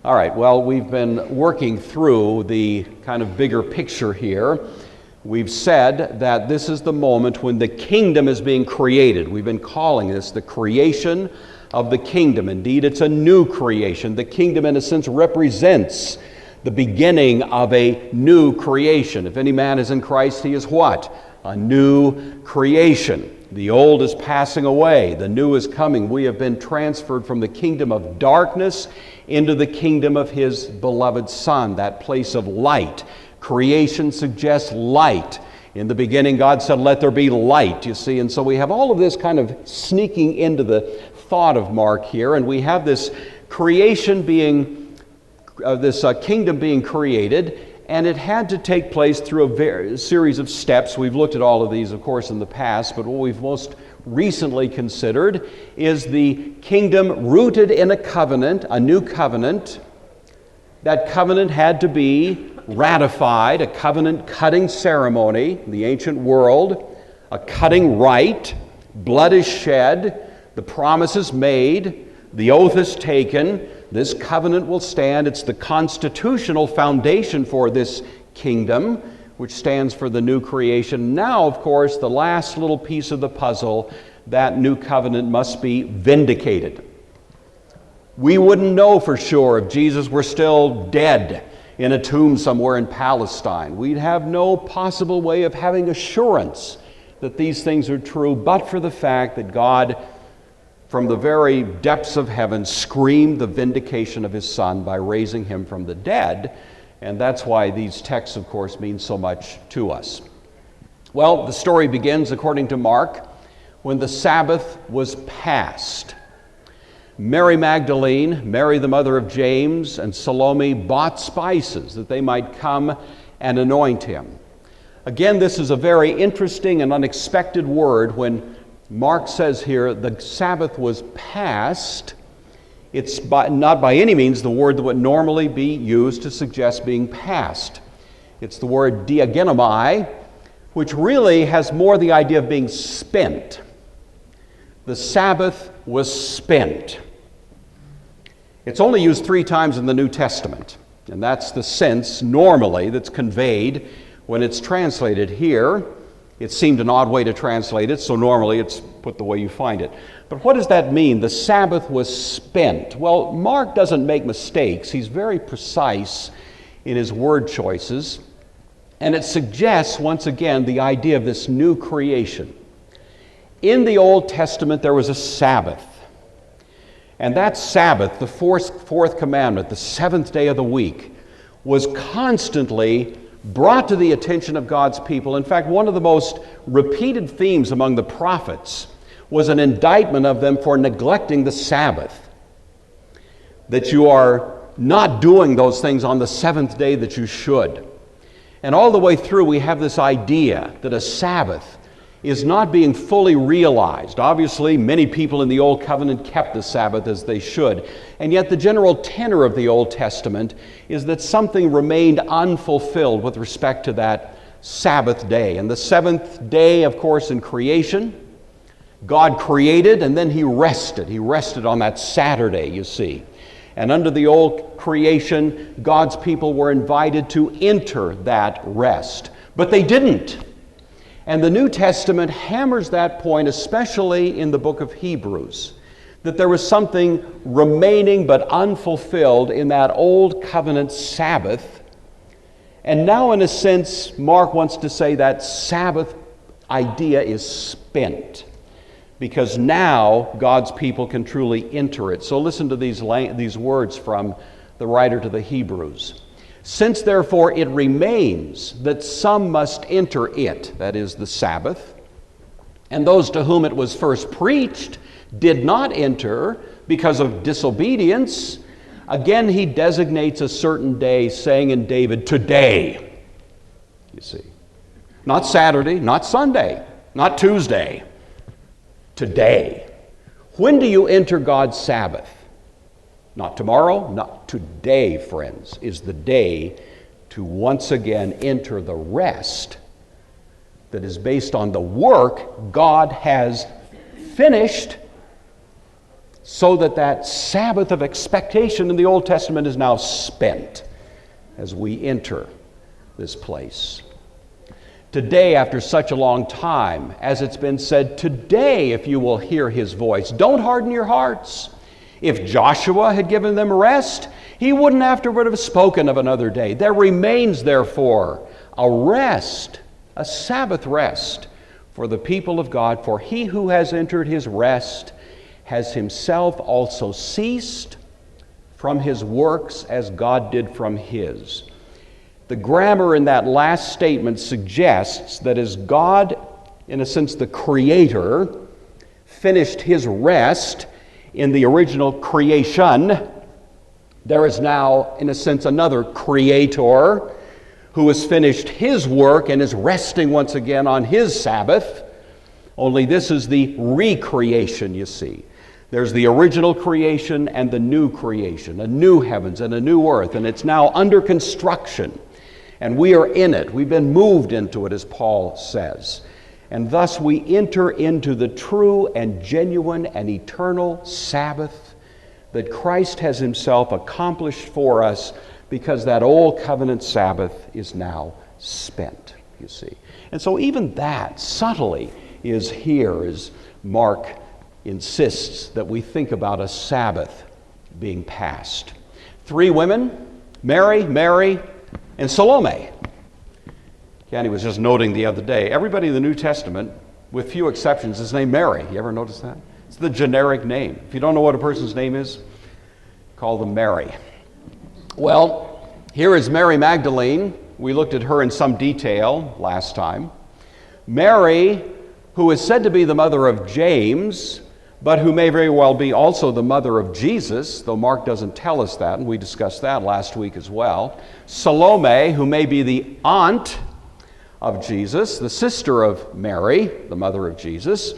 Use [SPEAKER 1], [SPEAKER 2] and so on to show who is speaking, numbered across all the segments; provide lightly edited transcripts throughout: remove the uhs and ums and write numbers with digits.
[SPEAKER 1] All right, well, we've been working through the kind of bigger picture here. We've said that this is the moment when the kingdom is being created. We've been calling this the creation of the kingdom. Indeed, it's a new creation. The kingdom, in a sense, represents the beginning of a new creation. If any man is in Christ, he is what? A new creation. The old is passing away. The new is coming. We have been transferred from the kingdom of darkness into the kingdom of His beloved Son, that place of light. Creation suggests light. In the beginning, God said, "Let there be light," you see. And so we have all of this kind of sneaking into the thought of Mark here, and we have this creation being, this kingdom being created, and it had to take place through a series of steps. We've looked at all of these, of course, in the past, but what we've most recently considered is the kingdom rooted in a covenant, a new covenant. That covenant had to be ratified, a covenant-cutting ceremony in the ancient world, a cutting rite, blood is shed, the promise is made, the oath is taken, this covenant will stand. It's the constitutional foundation for this kingdom, which stands for the new creation. Now, of course, the last little piece of the puzzle, that new covenant must be vindicated. We wouldn't know for sure if Jesus were still dead in a tomb somewhere in Palestine. We'd have no possible way of having assurance that these things are true, but for the fact that God, from the very depths of heaven, screamed the vindication of His Son by raising Him from the dead. And that's why these texts, of course, mean so much to us. Well, the story begins, according to Mark, when the Sabbath was passed. Mary Magdalene, Mary the mother of James, and Salome bought spices that they might come and anoint Him. Again, this is a very interesting and unexpected word. When Mark says here, the Sabbath was passed, it's not by any means the word that would normally be used to suggest being passed. It's the word diagenomai, which really has more the idea of being spent. The Sabbath was spent. It's only used 3 times in the New Testament, and that's the sense normally that's conveyed when it's translated here. It seemed an odd way to translate it, so normally it's put the way you find it. But what does that mean? The Sabbath was spent. Well, Mark doesn't make mistakes. He's very precise in his word choices, and it suggests, once again, the idea of this new creation. In the Old Testament, there was a Sabbath. And that Sabbath, the fourth commandment, the 7th day of the week, was constantly brought to the attention of God's people. In fact, one of the most repeated themes among the prophets was an indictment of them for neglecting the Sabbath. That you are not doing those things on the 7th day that you should. And all the way through we have this idea that a Sabbath is not being fully realized. Obviously, many people in the Old Covenant kept the Sabbath as they should. And yet the general tenor of the Old Testament is that something remained unfulfilled with respect to that Sabbath day. And the 7th day, of course, in creation, God created and then He rested. He rested on that Saturday, you see. And under the old creation, God's people were invited to enter that rest. But they didn't. And the New Testament hammers that point, especially in the book of Hebrews, that there was something remaining but unfulfilled in that old covenant Sabbath. And now, in a sense, Mark wants to say that Sabbath idea is spent, because now God's people can truly enter it. So listen to these words from the writer to the Hebrews. Since therefore it remains that some must enter it, that is the Sabbath, and those to whom it was first preached did not enter because of disobedience, again he designates a certain day, saying in David, today, you see. Not Saturday, not Sunday, not Tuesday, today. When do you enter God's Sabbath? Not tomorrow, not today, friends, is the day to once again enter the rest that is based on the work God has finished so that that Sabbath of expectation in the Old Testament is now spent as we enter this place. Today, after such a long time, as it's been said, today, if you will hear his voice, don't harden your hearts. If Joshua had given them rest, he wouldn't afterward have spoken of another day. There remains, therefore, a rest, a Sabbath rest for the people of God. For he who has entered his rest has himself also ceased from his works as God did from his. The grammar in that last statement suggests that as God, in a sense the Creator, finished his rest in the original creation, there is now, in a sense, another Creator who has finished his work and is resting once again on his Sabbath. Only this is the recreation, you see. There's the original creation and the new creation, a new heavens and a new earth, and it's now under construction. And we are in it. We've been moved into it, as Paul says. And thus we enter into the true and genuine and eternal Sabbath that Christ has himself accomplished for us, because that old covenant Sabbath is now spent, you see. And so even that subtly is here as Mark insists that we think about a Sabbath being passed. 3 women, Mary, and Salome. Candy was just noting the other day, everybody in the New Testament, with few exceptions, is named Mary. You ever notice that? It's the generic name. If you don't know what a person's name is, call them Mary. Well, here is Mary Magdalene. We looked at her in some detail last time. Mary, who is said to be the mother of James, but who may very well be also the mother of Jesus, though Mark doesn't tell us that, and we discussed that last week as well. Salome, who may be the aunt of Jesus, the sister of Mary, the mother of Jesus.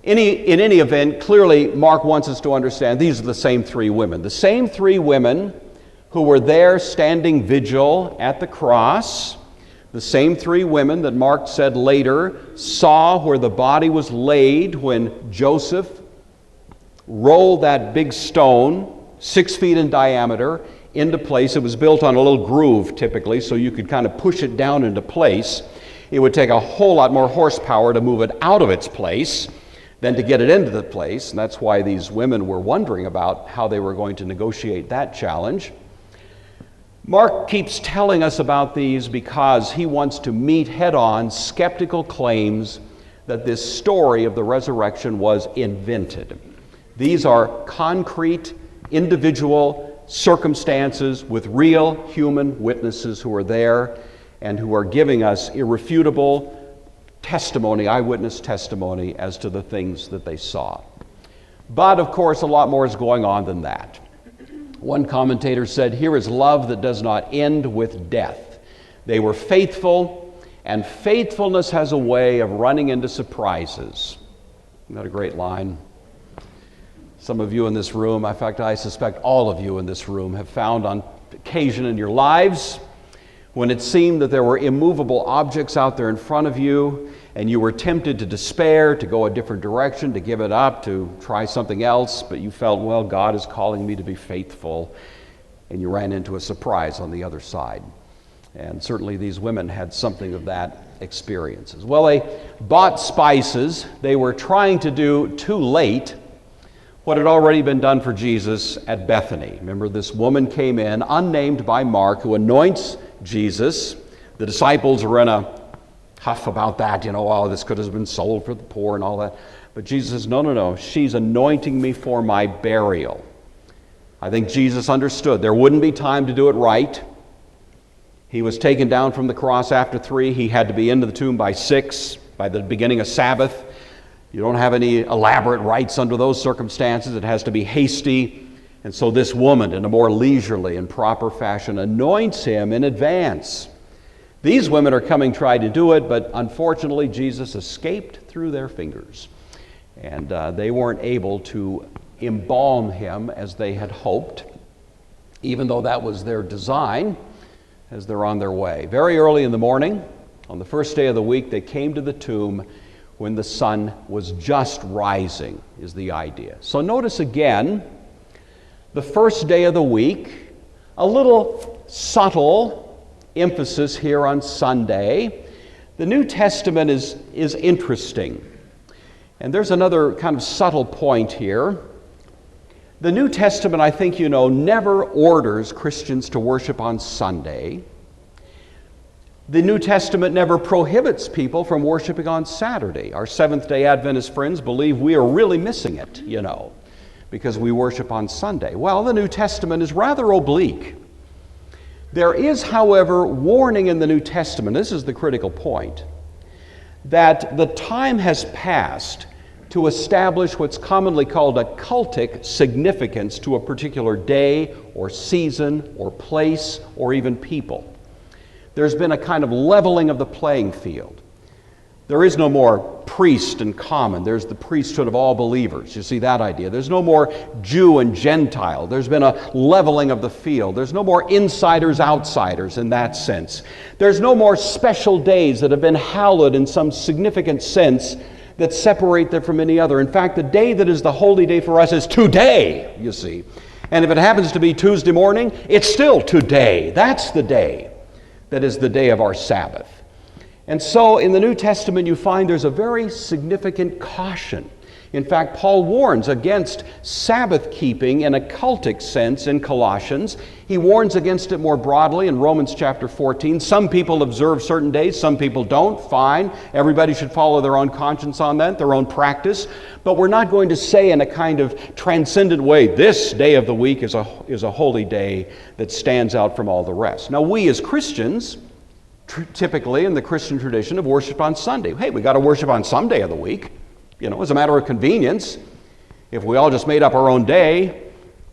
[SPEAKER 1] In any event, clearly Mark wants us to understand these are the same 3 women. The same 3 women who were there standing vigil at the cross. The same 3 women that Mark said later saw where the body was laid when Joseph rolled that big stone, 6 feet in diameter, into place. It was built on a little groove typically, so you could kind of push it down into place. It would take a whole lot more horsepower to move it out of its place than to get it into the place, and that's why these women were wondering about how they were going to negotiate that challenge. Mark keeps telling us about these because he wants to meet head-on skeptical claims that this story of the resurrection was invented. These are concrete, individual circumstances with real human witnesses who are there and who are giving us irrefutable testimony, eyewitness testimony as to the things that they saw. But of course, a lot more is going on than that. One commentator said, "Here is love that does not end with death." They were faithful, and faithfulness has a way of running into surprises. Isn't that a great line? Some of you in this room, in fact, I suspect all of you in this room, have found on occasion in your lives when it seemed that there were immovable objects out there in front of you, and you were tempted to despair, to go a different direction, to give it up, to try something else, but you felt, well, God is calling me to be faithful, and you ran into a surprise on the other side. And certainly these women had something of that experience. Well, they bought spices. They were trying to do too late what had already been done for Jesus at Bethany. Remember, this woman came in, unnamed by Mark, who anoints Jesus. The disciples are in a huff about that, oh, this could have been sold for the poor and all that. But Jesus says, no, she's anointing me for my burial. I think Jesus understood there wouldn't be time to do it right. He was taken down from the cross after 3. He had to be into the tomb by 6, by the beginning of Sabbath. You don't have any elaborate rites under those circumstances. It has to be hasty. And so this woman, in a more leisurely and proper fashion, anoints him in advance. These women are coming trying to do it, but unfortunately Jesus escaped through their fingers. And they weren't able to embalm him as they had hoped, even though that was their design as they're on their way. Very early in the morning, on the first day of the week, they came to the tomb when the sun was just rising, is the idea. So notice again, the first day of the week, a little subtle emphasis here on Sunday. The New Testament is interesting. And there's another kind of subtle point here. The New Testament, I think you know, never orders Christians to worship on Sunday. The New Testament never prohibits people from worshiping on Saturday. Our Seventh-day Adventist friends believe we are really missing it, you know, because we worship on Sunday. Well, the New Testament is rather oblique. There is, however, warning in the New Testament, this is the critical point, that the time has passed to establish what's commonly called a cultic significance to a particular day or season or place or even people. There's been a kind of leveling of the playing field. There is no more priest and common. There's the priesthood of all believers. You see that idea. There's no more Jew and Gentile. There's been a leveling of the field. There's no more insiders, outsiders in that sense. There's no more special days that have been hallowed in some significant sense that separate them from any other. In fact, the day that is the holy day for us is today, you see. And if it happens to be Tuesday morning, it's still today. That's the day that is the day of our Sabbath. And so in the New Testament you find there's a very significant caution. In fact, Paul warns against Sabbath keeping in a cultic sense in Colossians. He warns against it more broadly in Romans chapter 14. Some people observe certain days, some people don't. Fine. Everybody should follow their own conscience on that, their own practice. But we're not going to say in a kind of transcendent way, this day of the week is a holy day that stands out from all the rest. Now, we as Christians, typically in the Christian tradition, have worshiped on Sunday. Hey, we got to worship on some day of the week. You know, as a matter of convenience. If we all just made up our own day,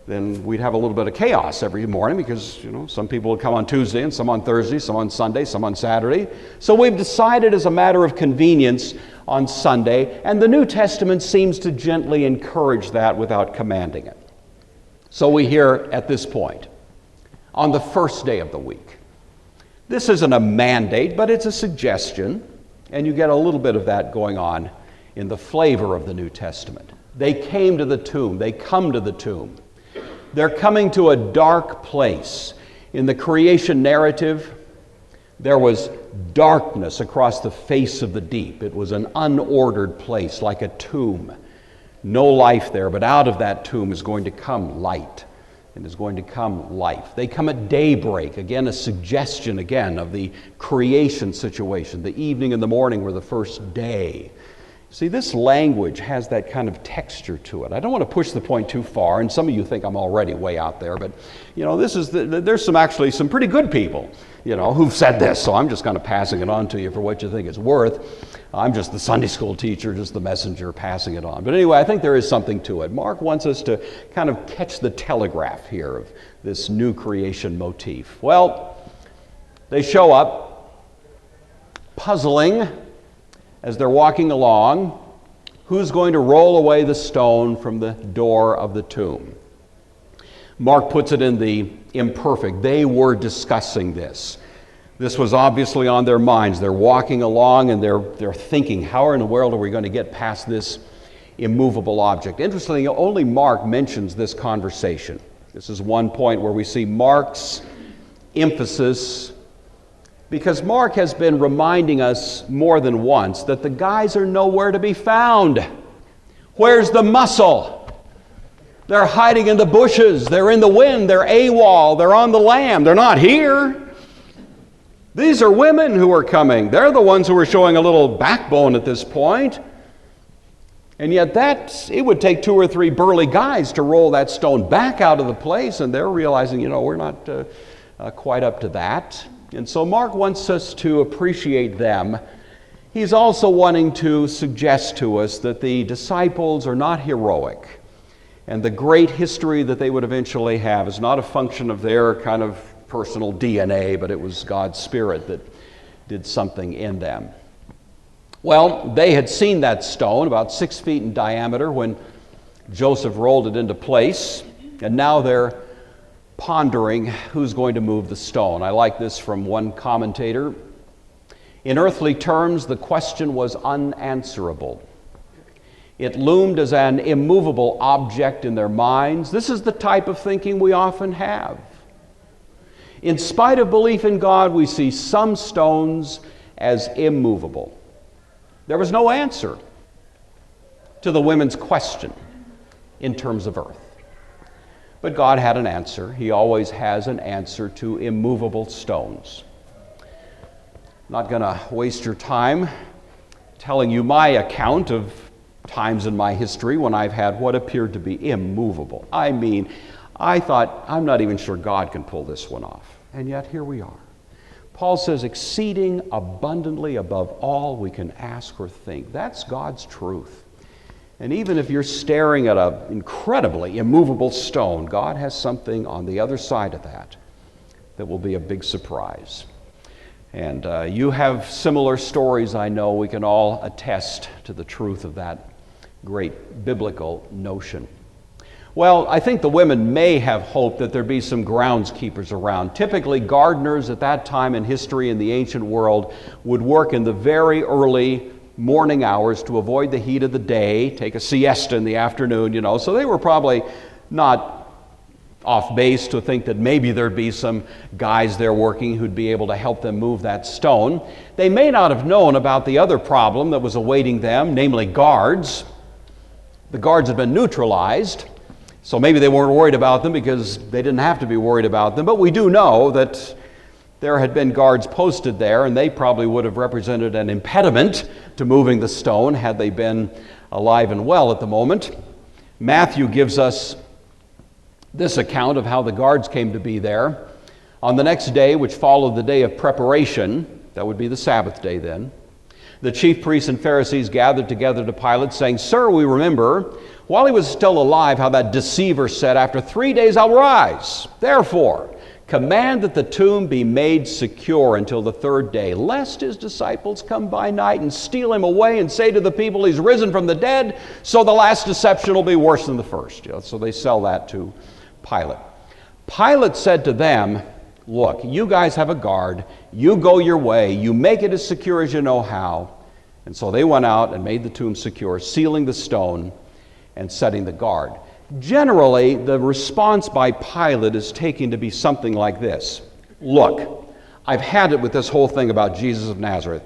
[SPEAKER 1] then we'd have a little bit of chaos every morning because, you know, some people would come on Tuesday and some on Thursday, some on Sunday, some on Saturday. So we've decided as a matter of convenience on Sunday, and the New Testament seems to gently encourage that without commanding it. So we hear at this point, on the first day of the week. This isn't a mandate, but it's a suggestion, and you get a little bit of that going on in the flavor of the New Testament. They came to the tomb. They come to the tomb. They're coming to a dark place. In the creation narrative, there was darkness across the face of the deep. It was an unordered place, like a tomb. No life there, but out of that tomb is going to come light, and is going to come life. They come at daybreak. Again, a suggestion again of the creation situation. The evening and the morning were the first day. See, this language has that kind of texture to it. I don't want to push the point too far, and some of you think I'm already way out there, but you know, there's actually some pretty good people, you know, who've said this, so I'm just kind of passing it on to you for what you think it's worth. I'm just the Sunday school teacher, just the messenger passing it on. But anyway, I think there is something to it. Mark wants us to kind of catch the telegraph here of this new creation motif. Well, they show up, puzzling, as they're walking along, who's going to roll away the stone from the door of the tomb? Mark puts it in the imperfect. They were discussing this. This was obviously on their minds. They're walking along and they're thinking, how in the world are we going to get past this immovable object? Interestingly, only Mark mentions this conversation. This is one point where we see Mark's emphasis, because Mark has been reminding us more than once that the guys are nowhere to be found. Where's the muscle? They're hiding in the bushes. They're in the wind. They're AWOL. They're on the lam. They're not here. These are women who are coming. They're the ones who are showing a little backbone at this point. And yet it would take 2 or 3 burly guys to roll that stone back out of the place, and they're realizing, you know, we're not quite up to that. And so Mark wants us to appreciate them. He's also wanting to suggest to us that the disciples are not heroic, and the great history that they would eventually have is not a function of their kind of personal DNA, but it was God's Spirit that did something in them. Well, they had seen that stone about 6 feet in diameter when Joseph rolled it into place, and now they're pondering who's going to move the stone. I like this from one commentator. In earthly terms, the question was unanswerable. It loomed as an immovable object in their minds. This is the type of thinking we often have. In spite of belief in God, we see some stones as immovable. There was no answer to the women's question in terms of earth. But God had an answer. He always has an answer to immovable stones. I'm not going to waste your time telling you my account of times in my history when I've had what appeared to be immovable. I mean, I thought, I'm not even sure God can pull this one off. And yet here we are. Paul says, exceeding abundantly above all we can ask or think. That's God's truth. And even if you're staring at an incredibly immovable stone, God has something on the other side of that that will be a big surprise. And you have similar stories, I know. We can all attest to the truth of that great biblical notion. Well, I think the women may have hoped that there'd be some groundskeepers around. Typically, gardeners at that time in history in the ancient world would work in the very early morning hours to avoid the heat of the day, take a siesta in the afternoon, So they were probably not off base to think that maybe there'd be some guys there working who'd be able to help them move that stone. They may not have known about the other problem that was awaiting them, namely guards. The guards had been neutralized. So maybe they weren't worried about them because they didn't have to be worried about them. But we do know that there had been guards posted there, and they probably would have represented an impediment to moving the stone had they been alive and well at the moment. Matthew gives us this account of how the guards came to be there. On the next day, which followed the day of preparation, that would be the Sabbath day then, the chief priests and Pharisees gathered together to Pilate, saying, "Sir, we remember, while he was still alive, how that deceiver said, 'After 3 days I'll rise.' Therefore, command that the tomb be made secure until the third day, lest his disciples come by night and steal him away and say to the people, 'He's risen from the dead,' so the last deception will be worse than the first." So they sell that to Pilate. Pilate said to them, "Look, you guys have a guard. You go your way. You make it as secure as you know how." And so they went out and made the tomb secure, sealing the stone and setting the guard. Generally, the response by Pilate is taken to be something like this. "Look, I've had it with this whole thing about Jesus of Nazareth.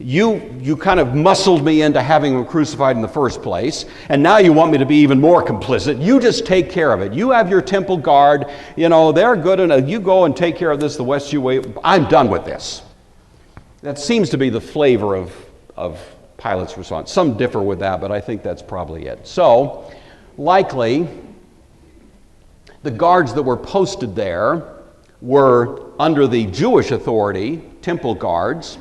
[SPEAKER 1] You kind of muscled me into having him crucified in the first place, and now you want me to be even more complicit. You just take care of it. You have your temple guard. They're good enough. You go and take care of this the West you way. I'm done with this." That seems to be the flavor of Pilate's response. Some differ with that, but I think that's probably it. So, likely, the guards that were posted there were under the Jewish authority, temple guards.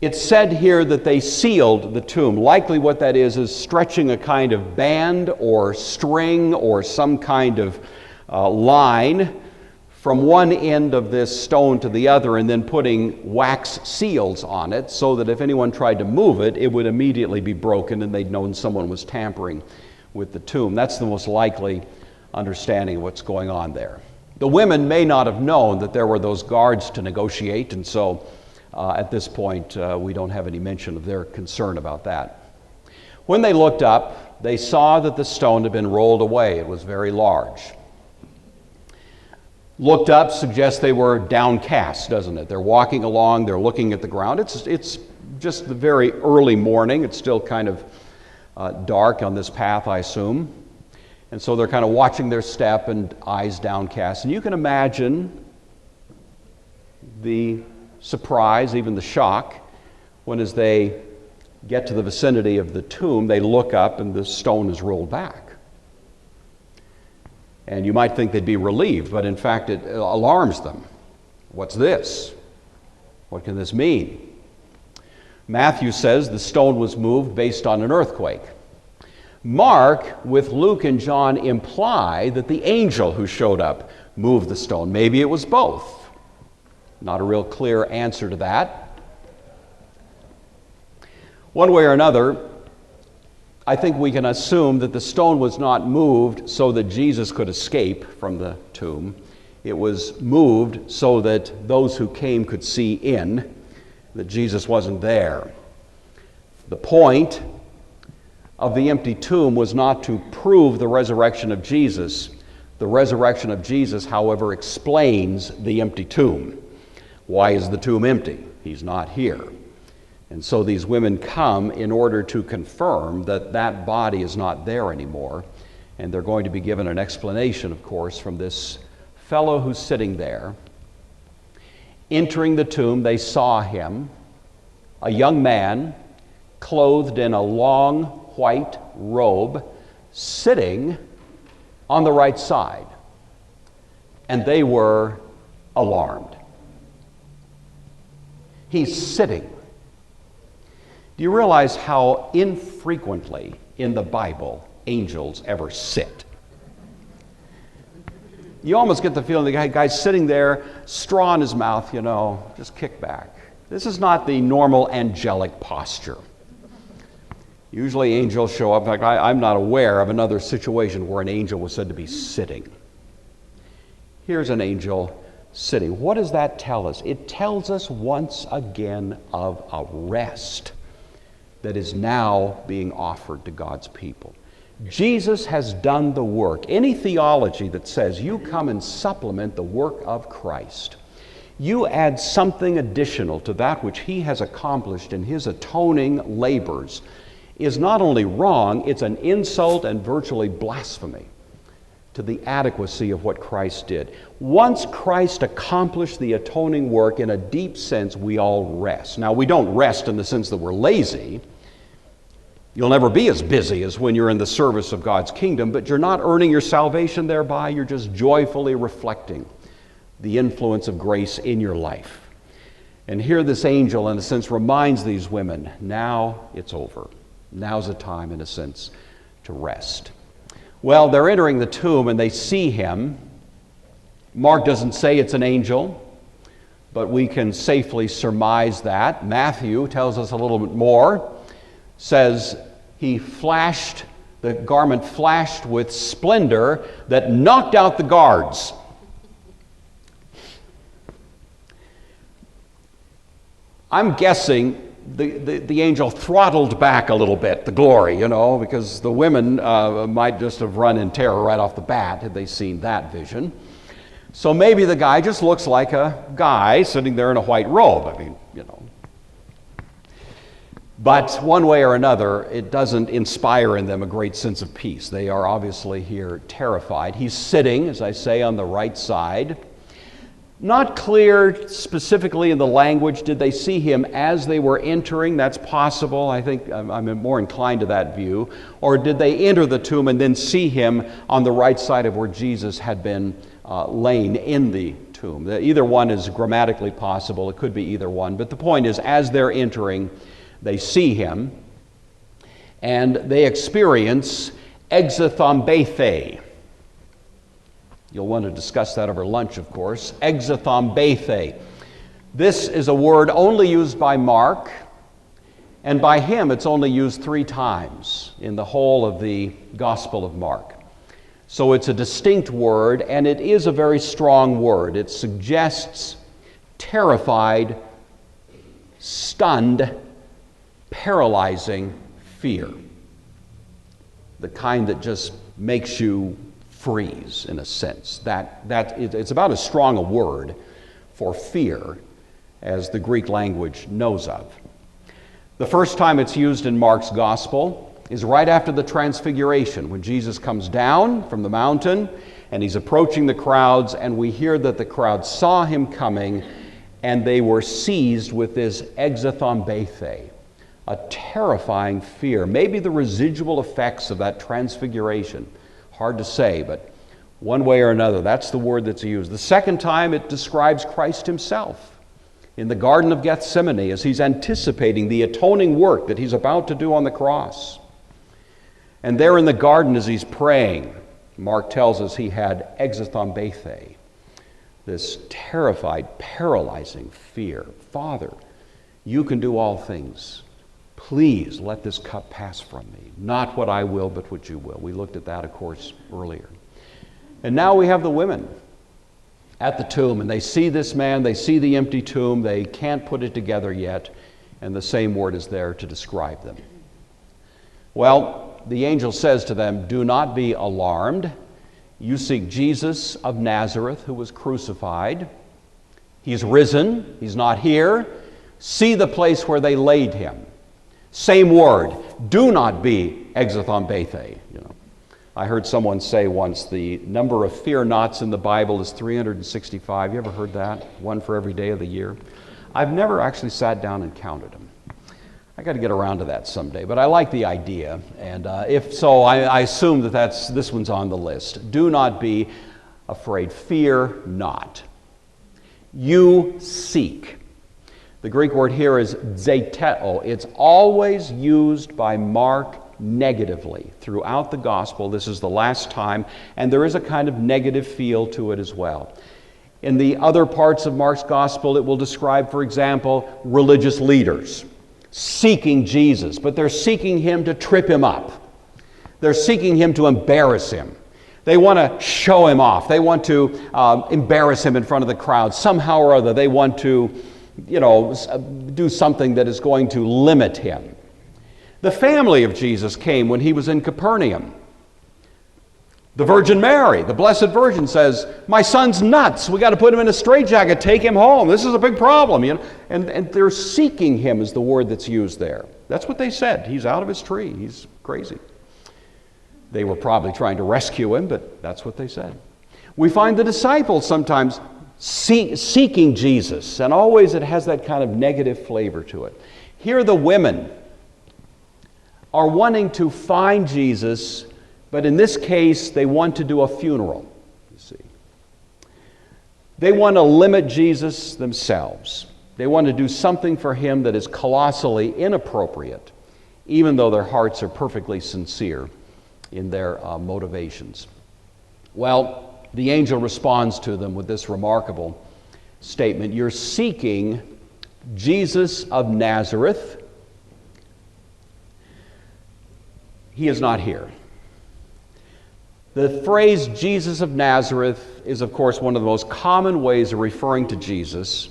[SPEAKER 1] It's said here that they sealed the tomb. Likely what that is stretching a kind of band or string or some kind of line from one end of this stone to the other and then putting wax seals on it so that if anyone tried to move it, it would immediately be broken and they'd known someone was tampering with the tomb. That's the most likely understanding of what's going on there. The women may not have known that there were those guards to negotiate, and so at this point, we don't have any mention of their concern about that. When they looked up, they saw that the stone had been rolled away. It was very large. Looked up suggests they were downcast, doesn't it? They're walking along, they're looking at the ground. It's just the very early morning. It's still kind of dark on this path, I assume. And so they're kind of watching their step and eyes downcast. And you can imagine the surprise, even the shock, when as they get to the vicinity of the tomb, they look up and the stone is rolled back. And you might think they'd be relieved, but in fact it alarms them. What's this? What can this mean? Matthew says the stone was moved based on an earthquake. Mark, with Luke and John, imply that the angel who showed up moved the stone. Maybe it was both. Not a real clear answer to that. One way or another, I think we can assume that the stone was not moved so that Jesus could escape from the tomb. It was moved so that those who came could see in. that Jesus wasn't there. The point of the empty tomb was not to prove the resurrection of Jesus. The resurrection of Jesus, however, explains the empty tomb. Why is the tomb empty? He's not here. And so these women come in order to confirm that that body is not there anymore. And they're going to be given an explanation, of course, from this fellow who's sitting there. Entering the tomb, they saw him, a young man, clothed in a long white robe, sitting on the right side. And they were alarmed. He's sitting. Do you realize how infrequently in the Bible angels ever sit? You almost get the feeling the guy's sitting there, straw in his mouth, just kick back. This is not the normal angelic posture. Usually angels show up. In fact, I'm not aware of another situation where an angel was said to be sitting. Here's an angel sitting. What does that tell us? It tells us once again of a rest that is now being offered to God's people. Jesus has done the work. Any theology that says you come and supplement the work of Christ, you add something additional to that which he has accomplished in his atoning labors, is not only wrong, it's an insult and virtually blasphemy to the adequacy of what Christ did. Once Christ accomplished the atoning work, in a deep sense, we all rest. Now, we don't rest in the sense that we're lazy. You'll never be as busy as when you're in the service of God's kingdom, but you're not earning your salvation thereby. You're just joyfully reflecting the influence of grace in your life. And here this angel, in a sense, reminds these women, now it's over. Now's the time, in a sense, to rest. Well, they're entering the tomb and they see him. Mark doesn't say it's an angel, but we can safely surmise that. Matthew tells us a little bit more. Says the garment flashed with splendor that knocked out the guards. I'm guessing the angel throttled back a little bit the glory, because the women might just have run in terror right off the bat had they seen that vision. So maybe the guy just looks like a guy sitting there in a white robe. But one way or another, it doesn't inspire in them a great sense of peace. They are obviously here terrified. He's sitting, as I say, on the right side. Not clear specifically in the language, did they see him as they were entering? That's possible. I think I'm more inclined to that view. Or did they enter the tomb and then see him on the right side of where Jesus had been lain in the tomb? Either one is grammatically possible. It could be either one. But the point is, as they're entering, they see him, and they experience exathombethe. You'll want to discuss that over lunch, of course. Exathombethe. This is a word only used by Mark, and by him it's only used 3 times in the whole of the Gospel of Mark. So it's a distinct word, and it is a very strong word. It suggests terrified, stunned, paralyzing fear. The kind that just makes you freeze, in a sense. It's about as strong a word for fear as the Greek language knows of. The first time it's used in Mark's Gospel is right after the Transfiguration, when Jesus comes down from the mountain and he's approaching the crowds, and we hear that the crowd saw him coming and they were seized with this exathombethe, a terrifying fear, maybe the residual effects of that transfiguration. Hard to say, but one way or another, that's the word that's used. The second time, it describes Christ himself in the Garden of Gethsemane as he's anticipating the atoning work that he's about to do on the cross. And there in the garden as he's praying, Mark tells us he had exathombethe, this terrified, paralyzing fear. Father, you can do all things. Please let this cup pass from me. Not what I will, but what you will. We looked at that, of course, earlier. And now we have the women. at the tomb, and they see this man, they see the empty tomb, they can't put it together yet, and the same word is there to describe them. Well, the angel says to them, "Do not be alarmed. You seek Jesus of Nazareth, who was crucified. He's risen. He's not here. See the place where they laid him." Same word. Do not be exothon bethe. I heard someone say once the number of fear nots in the Bible is 365. You ever heard that? One for every day of the year. I've never actually sat down and counted them. I got to get around to that someday, but I like the idea, and if so, I assume that this one's on the list. Do not be afraid. Fear not. You seek. The Greek word here is zeteo. It's always used by Mark negatively throughout the gospel. This is the last time, and there is a kind of negative feel to it as well. In the other parts of Mark's gospel, it will describe, for example, religious leaders seeking Jesus, but they're seeking him to trip him up. They're seeking him to embarrass him. They want to show him off. They want to embarrass him in front of the crowd. Somehow or other, they want to, do something that is going to limit him. The family of Jesus came when he was in Capernaum. The Virgin Mary, the Blessed Virgin, says, "My son's nuts. We got to put him in a straitjacket, take him home. This is a big problem." And they're seeking him is the word that's used there. That's what they said. He's out of his tree. He's crazy. They were probably trying to rescue him, but that's what they said. We find the disciples sometimes seeking Jesus, and always it has that kind of negative flavor to it. Here the women are wanting to find Jesus, but in this case, they want to do a funeral, you see. They want to limit Jesus themselves. They want to do something for him that is colossally inappropriate, even though their hearts are perfectly sincere in their motivations. Well, the angel responds to them with this remarkable statement: "You're seeking Jesus of Nazareth. He is not here." The phrase Jesus of Nazareth is, of course, one of the most common ways of referring to Jesus.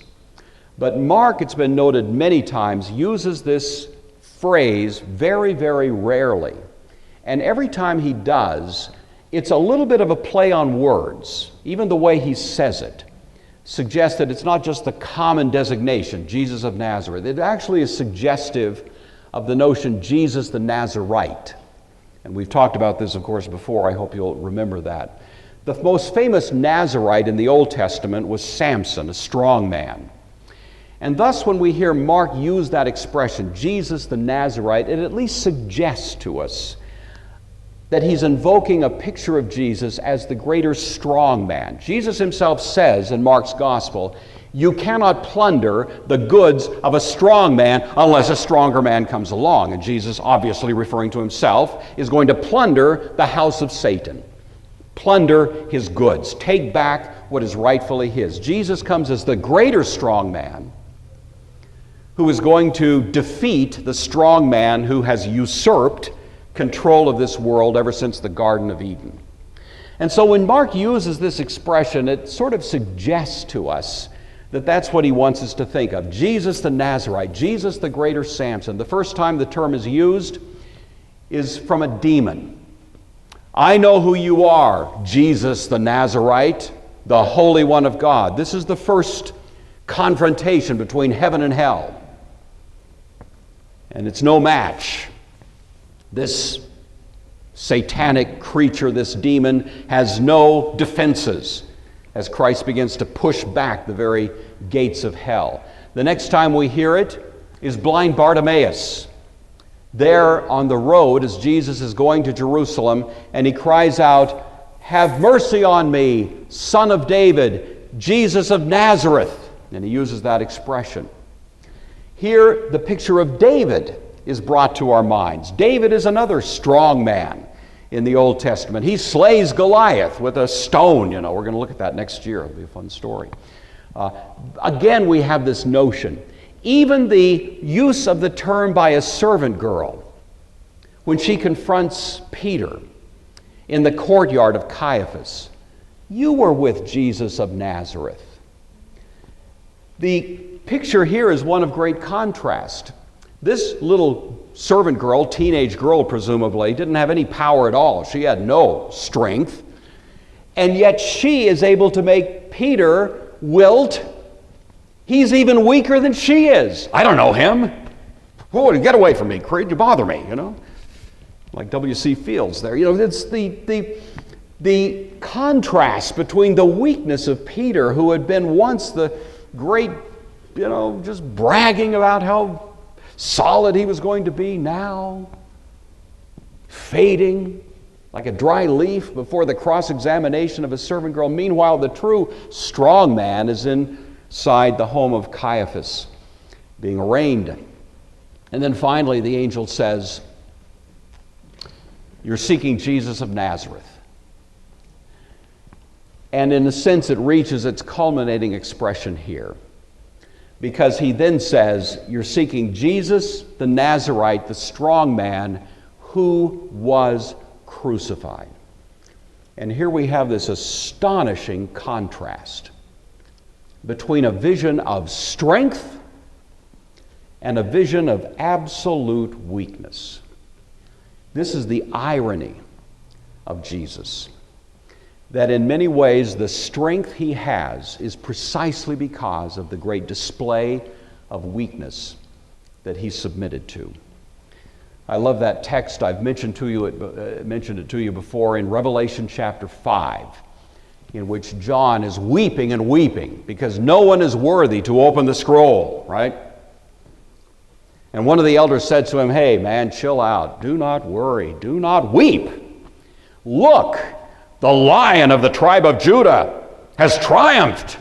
[SPEAKER 1] But Mark, it's been noted many times, uses this phrase very, very rarely. And every time he does, it's a little bit of a play on words. Even the way he says it suggests that it's not just the common designation, Jesus of Nazareth. It actually is suggestive of the notion Jesus the Nazarite. And we've talked about this, of course, before. I hope you'll remember that. The most famous Nazarite in the Old Testament was Samson, a strong man. And thus, when we hear Mark use that expression, Jesus the Nazarite, it at least suggests to us that he's invoking a picture of Jesus as the greater strong man. Jesus himself says in Mark's gospel, "You cannot plunder the goods of a strong man unless a stronger man comes along." And Jesus, obviously referring to himself, is going to plunder the house of Satan, plunder his goods, take back what is rightfully his. Jesus comes as the greater strong man who is going to defeat the strong man who has usurped control of this world ever since the Garden of Eden. And so when Mark uses this expression, it sort of suggests to us that that's what he wants us to think of. Jesus the Nazarite, Jesus the greater Samson. The first time the term is used is from a demon. "I know who you are, Jesus the Nazarite, the Holy One of God." This is the first confrontation between heaven and hell. And it's no match. This satanic creature, this demon, has no defenses as Christ begins to push back the very gates of hell. The next time we hear it is blind Bartimaeus. There on the road as Jesus is going to Jerusalem, and he cries out, "Have mercy on me, Son of David, Jesus of Nazareth." And he uses that expression. Here, the picture of David is brought to our minds. David is another strong man in the Old Testament. He slays Goliath with a stone. We're going to look at that next year. It'll be a fun story. Again, we have this notion. Even the use of the term by a servant girl when she confronts Peter in the courtyard of Caiaphas You were with Jesus of Nazareth. The picture here is one of great contrast. This little servant girl, teenage girl presumably, didn't have any power at all. She had no strength. And yet she is able to make Peter wilt. He's even weaker than she is. I don't know him. Oh, get away from me, Creed. You bother me, Like W.C. Fields there. It's the contrast between the weakness of Peter, who had been once the great, just bragging about how solid he was going to be, now fading like a dry leaf before the cross-examination of a servant girl. Meanwhile, the true strong man is inside the home of Caiaphas, being arraigned. And then finally, the angel says, you're seeking Jesus of Nazareth. And in a sense, it reaches its culminating expression here, because he then says, you're seeking Jesus the Nazarite, the strong man who was crucified. And here we have this astonishing contrast between a vision of strength and a vision of absolute weakness. This is the irony of Jesus, that in many ways the strength he has is precisely because of the great display of weakness that he submitted to. I love that text. I've mentioned it to you before in Revelation chapter 5, in which John is weeping and weeping because no one is worthy to open the scroll, right? And one of the elders said to him, hey man, chill out. Do not worry. Do not weep. Look, the Lion of the tribe of Judah has triumphed.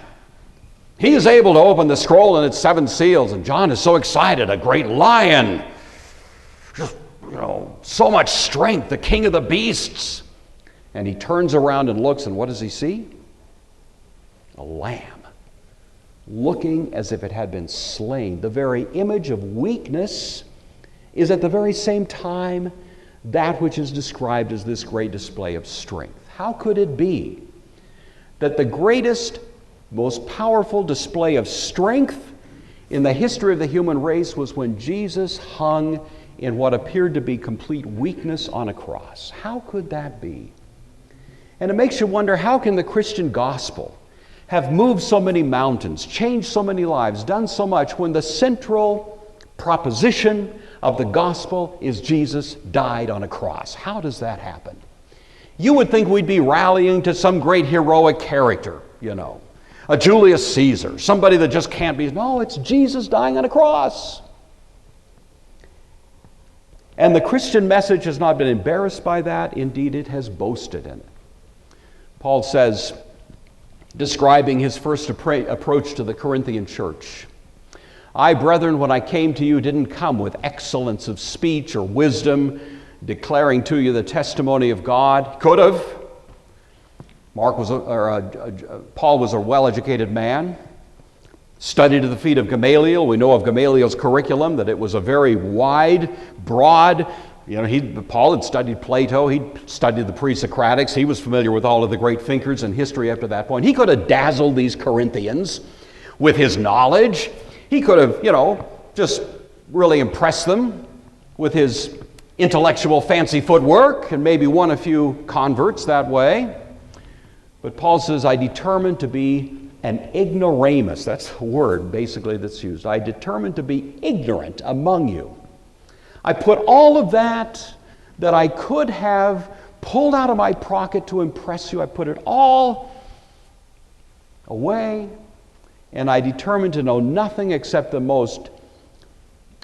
[SPEAKER 1] He is able to open the scroll and its 7 seals. And John is so excited, a great lion. Just, so much strength, the king of the beasts. And he turns around and looks, and what does he see? A lamb, looking as if it had been slain. The very image of weakness is at the very same time that which is described as this great display of strength. How could it be that the greatest, most powerful display of strength in the history of the human race was when Jesus hung in what appeared to be complete weakness on a cross? How could that be? And it makes you wonder, how can the Christian gospel have moved so many mountains, changed so many lives, done so much, when the central proposition of the gospel is Jesus died on a cross? How does that happen? You would think we'd be rallying to some great heroic character, a Julius Caesar, somebody that just can't be. No, it's Jesus dying on a cross. And the Christian message has not been embarrassed by that. Indeed, it has boasted in it. Paul says, describing his first approach to the Corinthian church, I, brethren, when I came to you, didn't come with excellence of speech or wisdom, declaring to you the testimony of God. Could have. Paul was a well-educated man, studied at the feet of Gamaliel. We know of Gamaliel's curriculum that it was a very wide, broad. Paul had studied Plato. He'd studied the pre-Socratics. He was familiar with all of the great thinkers in history up to that point. He could have dazzled these Corinthians with his knowledge. He could have, just really impressed them with his intellectual fancy footwork and maybe won a few converts that way. But Paul says, I determined to be an ignoramus. That's the word basically that's used. I determined to be ignorant among you. I put all of that I could have pulled out of my pocket to impress you, I put it all away, and I determined to know nothing except the most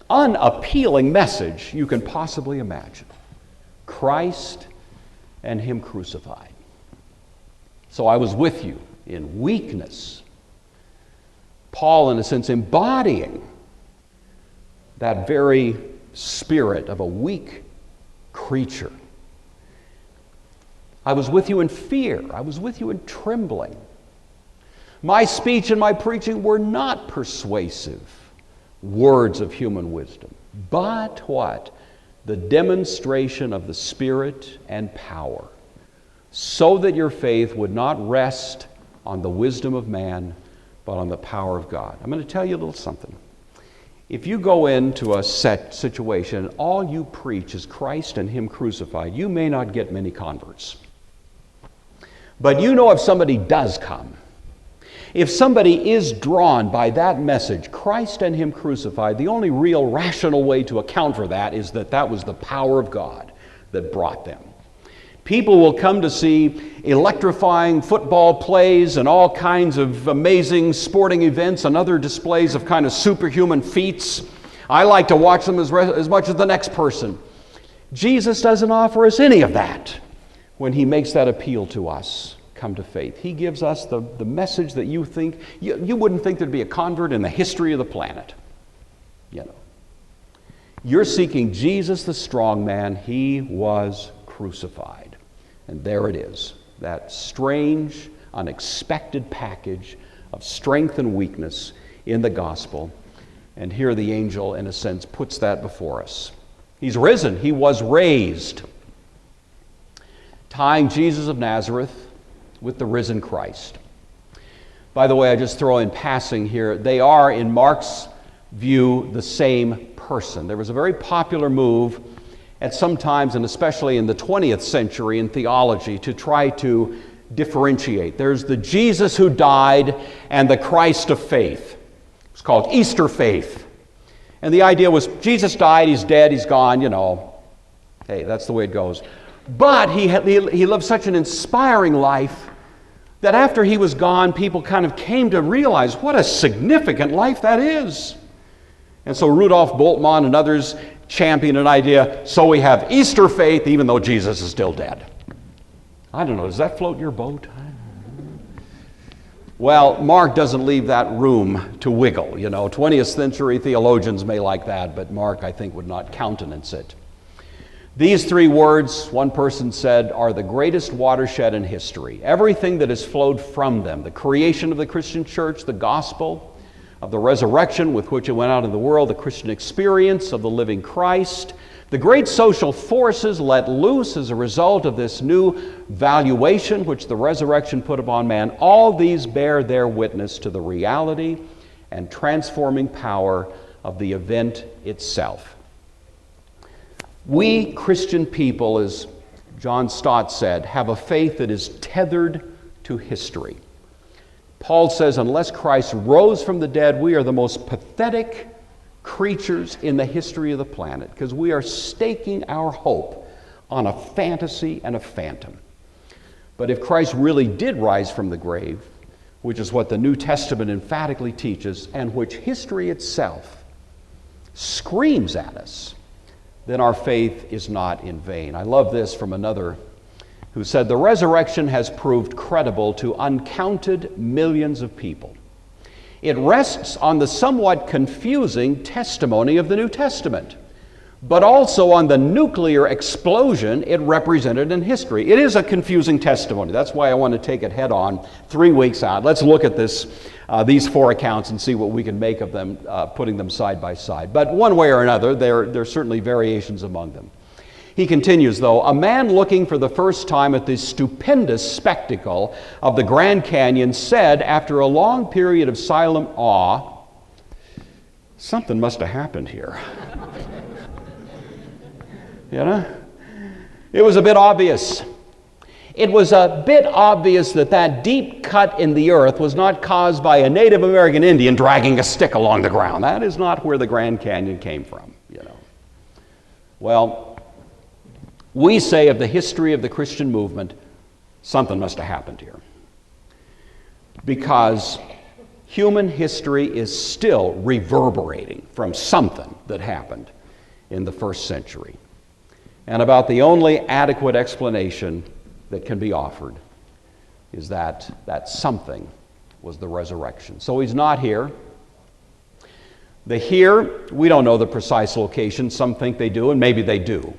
[SPEAKER 1] unappealing message you can possibly imagine: Christ and Him crucified. So I was with you in weakness. Paul, in a sense, embodying that very spirit of a weak creature. I was with you in fear. I was with you in trembling. My speech and my preaching were not persuasive words of human wisdom, but what? The demonstration of the Spirit and power, so that your faith would not rest on the wisdom of man, but on the power of God. I'm going to tell you a little something. If you go into a set situation and all you preach is Christ and Him crucified, you may not get many converts. But you know if somebody does come, if somebody is drawn by that message, Christ and Him crucified, the only real rational way to account for that is that that was the power of God that brought them. People will come to see electrifying football plays and all kinds of amazing sporting events and other displays of kind of superhuman feats. I like to watch them as much as the next person. Jesus doesn't offer us any of that when He makes that appeal to us. Come to faith. He gives us the message that you think, you wouldn't think there'd be a convert in the history of the planet. You know. You're seeking Jesus the strong man. He was crucified. And there it is, that strange, unexpected package of strength and weakness in the gospel. And here the angel, in a sense, puts that before us. He's risen. He was raised. Tying Jesus of Nazareth with the risen Christ. By the way, I just throw in passing here, they are, in Mark's view, the same person. There was a very popular move at some times, and especially in the 20th century in theology, to try to differentiate. There's the Jesus who died and the Christ of faith. It's called Easter faith. And the idea was Jesus died, He's dead, He's gone, you know. Hey, that's the way it goes. But he lived such an inspiring life that after He was gone, people kind of came to realize what a significant life that is. And so Rudolf Bultmann and others championed an idea, so we have Easter faith even though Jesus is still dead. I don't know, does that float your boat? Well, Mark doesn't leave that room to wiggle. You know, 20th century theologians may like that, but Mark, I think, would not countenance it. These three words, one person said, are the greatest watershed in history. Everything that has flowed from them, the creation of the Christian church, the gospel of the resurrection with which it went out in the world, the Christian experience of the living Christ, the great social forces let loose as a result of this new valuation which the resurrection put upon man, all these bear their witness to the reality and transforming power of the event itself. We Christian people, as John Stott said, have a faith that is tethered to history. Paul says, unless Christ rose from the dead, we are the most pathetic creatures in the history of the planet because we are staking our hope on a fantasy and a phantom. But if Christ really did rise from the grave, which is what the New Testament emphatically teaches and which history itself screams at us, then our faith is not in vain. I love this from another who said, the resurrection has proved credible to uncounted millions of people. It rests on the somewhat confusing testimony of the New Testament, but also on the nuclear explosion it represented in history. It is a confusing testimony. That's why I want to take it head on 3 weeks out. Let's look at these four accounts and see what we can make of them, putting them side by side. But one way or another, there are certainly variations among them. He continues, though, a man looking for the first time at this stupendous spectacle of the Grand Canyon said, after a long period of silent awe, something must have happened here. You know? It was a bit obvious. It was a bit obvious that that deep cut in the earth was not caused by a Native American Indian dragging a stick along the ground. That is not where the Grand Canyon came from, you know. Well, we say of the history of the Christian movement, something must have happened here. Because human history is still reverberating from something that happened in the first century. And about the only adequate explanation that can be offered is that something was the resurrection. So He's not here. The here, we don't know the precise location. Some think they do, and maybe they do.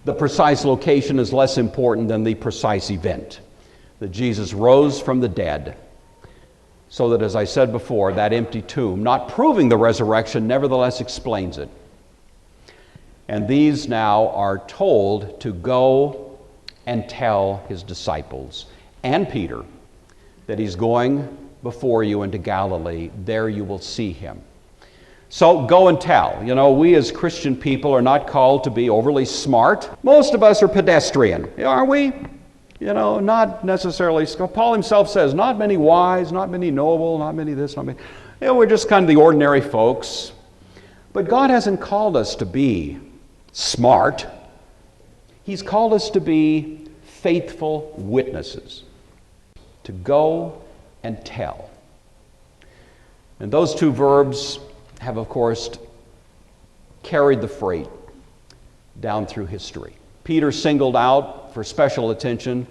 [SPEAKER 1] The precise location is less important than the precise event, that Jesus rose from the dead, so that, as I said before, that empty tomb, not proving the resurrection, nevertheless explains it. And these now are told to go and tell his disciples and Peter that he's going before you into Galilee. There you will see him. So go and tell. You know, we as Christian people are not called to be overly smart. Most of us are pedestrian, aren't we? You know, not necessarily. Paul himself says, not many wise, not many noble, not many this, not many. You know, we're just kind of the ordinary folks. But God hasn't called us to be smart. He's called us to be faithful witnesses, to go and tell. And those two verbs have, of course, carried the freight down through history. Peter singled out for special attention.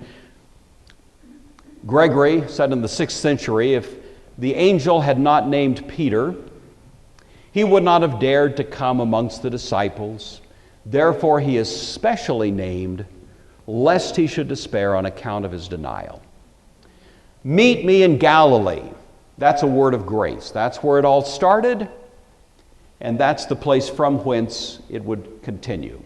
[SPEAKER 1] Gregory said in the 6th century, if the angel had not named Peter, he would not have dared to come amongst the disciples. Therefore he is specially named, lest he should despair on account of his denial. Meet me in Galilee. That's a word of grace. That's where it all started, and that's the place from whence it would continue.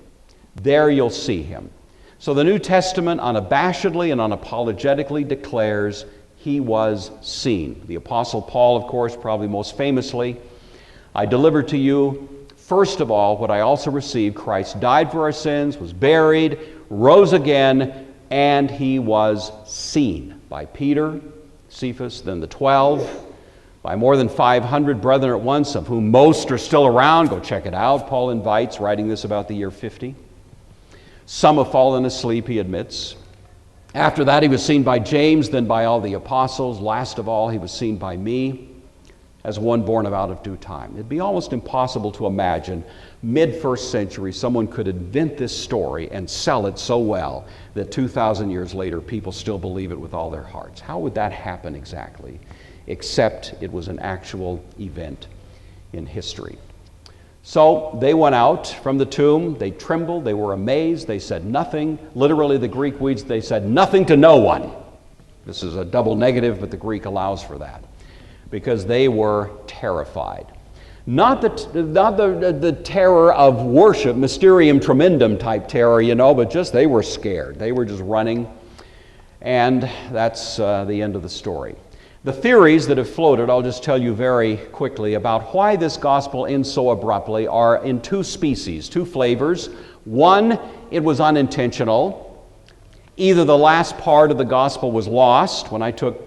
[SPEAKER 1] There you'll see him. So the New Testament unabashedly and unapologetically declares he was seen. The Apostle Paul, of course, probably most famously, I delivered to you, first of all, what I also received. Christ died for our sins, was buried, rose again, and he was seen by Peter, Cephas, then the 12, by more than 500 brethren at once, of whom most are still around. Go check it out. Paul invites, writing this about the year 50. Some have fallen asleep, he admits. After that, he was seen by James, then by all the apostles. Last of all, he was seen by me, as one born of out of due time. It'd be almost impossible to imagine mid-1st century someone could invent this story and sell it so well that 2,000 years later people still believe it with all their hearts. How would that happen exactly? Except it was an actual event in history. So they went out from the tomb, they trembled, they were amazed, they said nothing. Literally, the Greek reads, they said nothing to no one. This is a double negative, but the Greek allows for that, because they were terrified. Not the terror of worship, mysterium tremendum type terror, you know, but just they were scared. They were just running, and that's the end of the story. The theories that have floated, I'll just tell you very quickly about why this gospel ends so abruptly, are in two species, two flavors. One, it was unintentional. Either the last part of the gospel was lost. When I took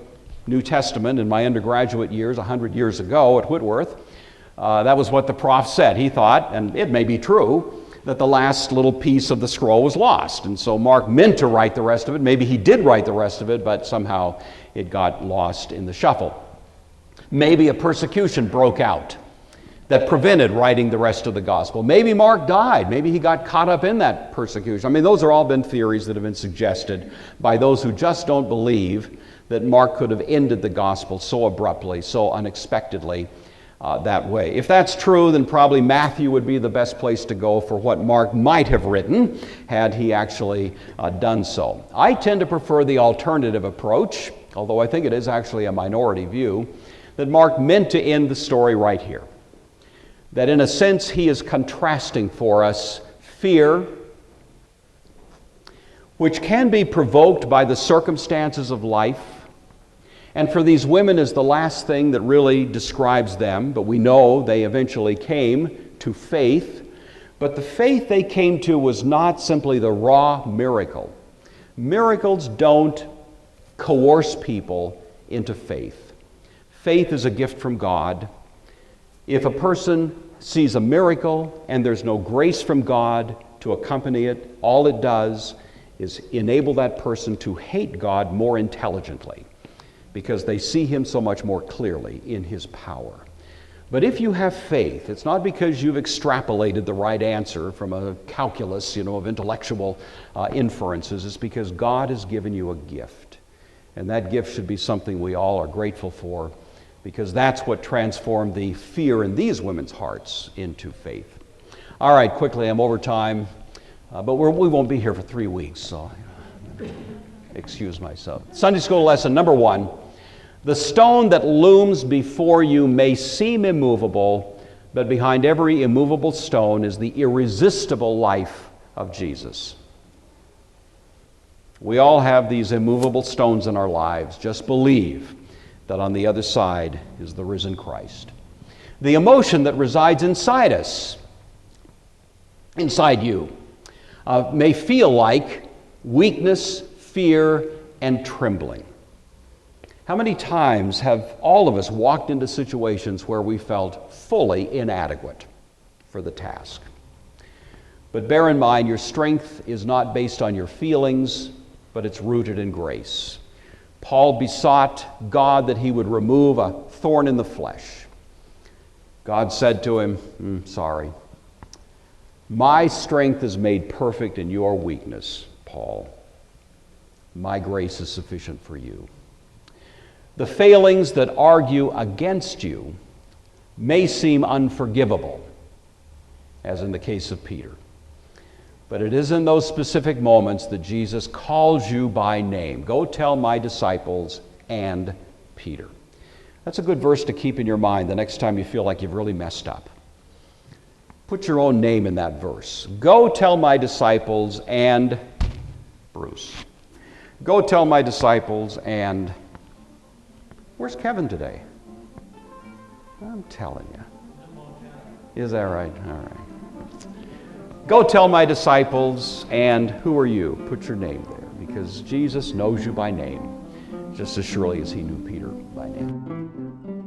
[SPEAKER 1] New Testament in my undergraduate years, 100 years ago at Whitworth, that was what the prof said. He thought, and it may be true, that the last little piece of the scroll was lost. And so Mark meant to write the rest of it. Maybe he did write the rest of it, but somehow it got lost in the shuffle. Maybe a persecution broke out that prevented writing the rest of the gospel. Maybe Mark died. Maybe he got caught up in that persecution. I mean, those are all been theories that have been suggested by those who just don't believe that Mark could have ended the gospel so abruptly, so unexpectedly that way. If that's true, then probably Matthew would be the best place to go for what Mark might have written had he actually done so. I tend to prefer the alternative approach, although I think it is actually a minority view, that Mark meant to end the story right here. That in a sense he is contrasting for us fear, which can be provoked by the circumstances of life, and for these women is the last thing that really describes them, but we know they eventually came to faith. But the faith they came to was not simply the raw miracle. Miracles don't coerce people into faith. Faith is a gift from God. If a person sees a miracle and there's no grace from God to accompany it, all it does is enable that person to hate God more intelligently, because they see him so much more clearly in his power. But if you have faith, it's not because you've extrapolated the right answer from a calculus, of intellectual inferences. It's because God has given you a gift. And that gift should be something we all are grateful for, because that's what transformed the fear in these women's hearts into faith. All right, quickly, I'm over time, but we won't be here for 3 weeks, so excuse myself. Sunday school lesson number 1. The stone that looms before you may seem immovable, but behind every immovable stone is the irresistible life of Jesus. We all have these immovable stones in our lives. Just believe that on the other side is the risen Christ. The emotion that resides inside us, inside you, may feel like weakness, fear, and trembling. How many times have all of us walked into situations where we felt fully inadequate for the task? But bear in mind, your strength is not based on your feelings, but it's rooted in grace. Paul besought God that he would remove a thorn in the flesh. God said to him, sorry. My strength is made perfect in your weakness, Paul. My grace is sufficient for you. The failings that argue against you may seem unforgivable, as in the case of Peter. But it is in those specific moments that Jesus calls you by name. Go tell my disciples and Peter. That's a good verse to keep in your mind the next time you feel like you've really messed up. Put your own name in that verse. Go tell my disciples and Bruce. Go tell my disciples and... Where's Kevin today? I'm telling you. Is that right? All right. Go tell my disciples, and who are you? Put your name there, because Jesus knows you by name, just as surely as he knew Peter by name.